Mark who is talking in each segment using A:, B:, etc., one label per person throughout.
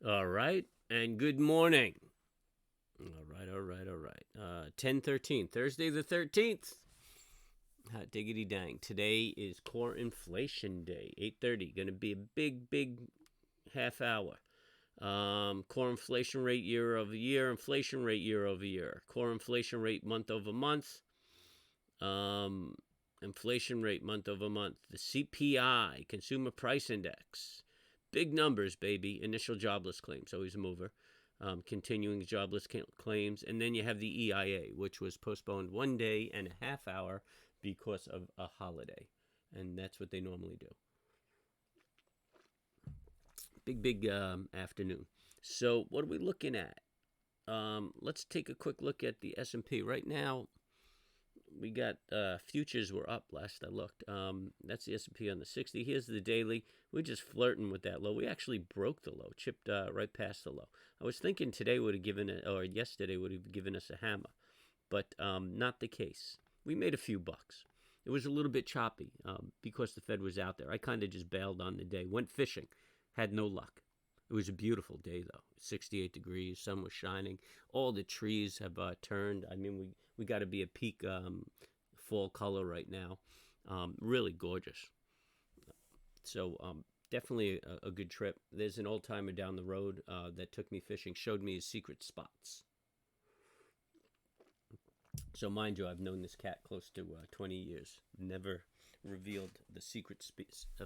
A: All right, and good morning. All right. 10/13, Thursday the 13th. Hot diggity dang. Today is core inflation day, 8:30. Going to be a big half hour. Core inflation rate year over year, inflation rate year over year, core inflation rate month over month, inflation rate month over month, the CPI, Consumer Price Index. Big numbers, baby. Initial jobless claims, always a mover. Continuing jobless claims. And then you have the EIA, which was postponed 1 day and a half hour because of a holiday. And that's what they normally do. Big afternoon. So what are we looking at? Let's take a quick look at the S&P. Right now, we got futures were up last I looked. That's the S&P on the 60. Here's the daily. We're just flirting with that low. We actually broke the low, chipped right past the low. I was thinking today would have given it, or yesterday would have given us a hammer, but not the case. We made a few bucks. It was a little bit choppy because the Fed was out there. I kind of just bailed on the day, went fishing, had no luck. It was a beautiful day, though. 68 degrees, sun was shining. All the trees have turned. I mean, we got to be at peak fall color right now. Really gorgeous. So definitely a good trip. There's an old timer down the road that took me fishing, showed me his secret spots. So mind you, I've known this cat close to 20 years. Never revealed the secret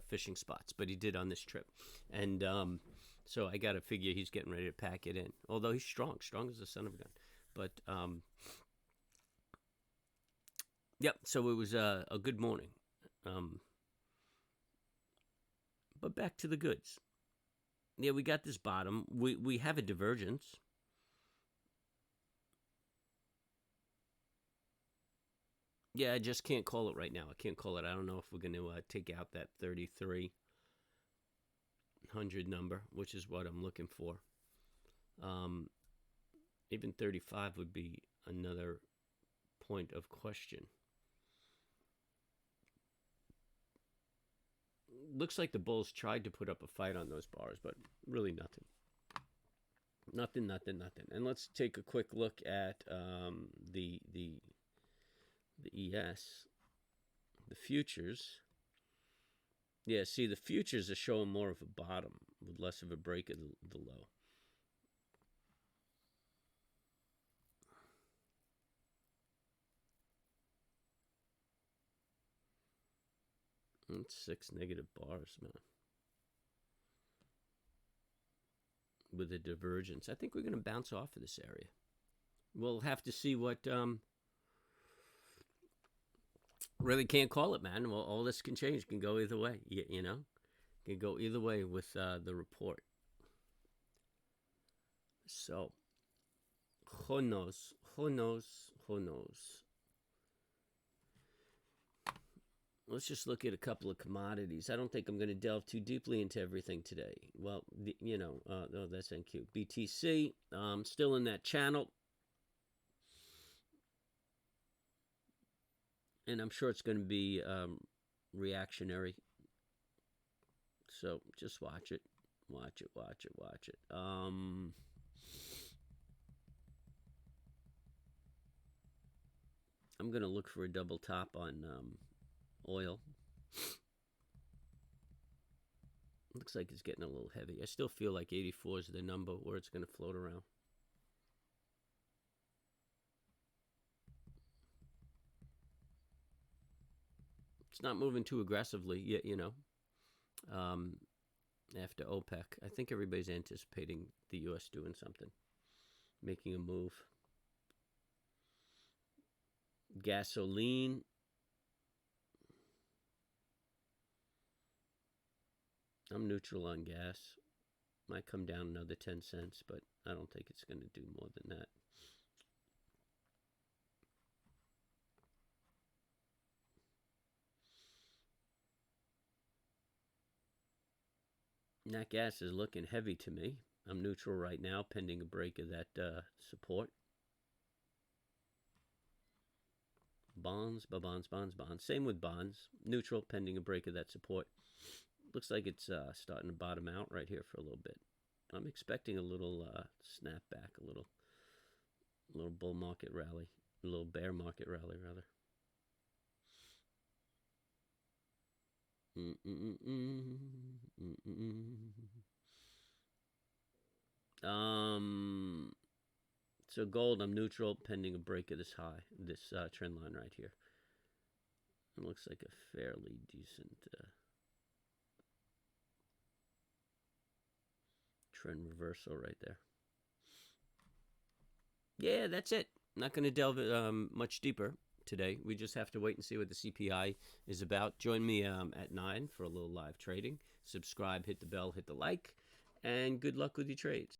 A: fishing spots, but he did on this trip. And so I got to figure he's getting ready to pack it in. Although he's strong as the son of a gun. But yep. So it was a good morning. But back to the goods. Yeah, we got this bottom. We have a divergence. Yeah, I just can't call it right now. I can't call it. I don't know if we're going to take out that 3,300 number, which is what I'm looking for. Even 35 would be another point of question. Looks like the Bulls tried to put up a fight on those bars, but really nothing. Nothing. And let's take a quick look at the ES, the futures. Yeah, see, the futures are showing more of a bottom with less of a break of the low. It's 6 negative bars, man. With a divergence. I think we're going to bounce off of this area. We'll have to see what... really can't call it, man. Well, all this can change. Can go either way, you know? Can go either way with the report. So, who knows? Let's just look at a couple of commodities. I don't think I'm going to delve too deeply into everything today. Well, oh, that's NQ. BTC, still in that channel. And I'm sure it's going to be reactionary. So just watch it. Watch it. I'm going to look for a double top on oil. Looks like it's getting a little heavy. I still feel like 84 is the number where it's going to float around. It's not moving too aggressively yet, you know. After OPEC, I think everybody's anticipating the U.S. doing something, making a move. Gasoline. I'm neutral on gas. Might come down another 10 cents, but I don't think it's going to do more than that. Nat gas is looking heavy to me. I'm neutral right now, pending a break of that support. Bonds. Same with bonds. Neutral, pending a break of that support. Looks like it's starting to bottom out right here for a little bit. I'm expecting a little snapback, a little bull market rally, a little bear market rally rather. So gold, I'm neutral pending a break of this high, this trend line right here. It looks like a fairly decent trend reversal right there. Yeah, that's it. Not going to delve much deeper today. We just have to wait and see what the CPI is about. Join me at 9 for a little live trading. Subscribe, hit the bell, hit the like, and good luck with your trades.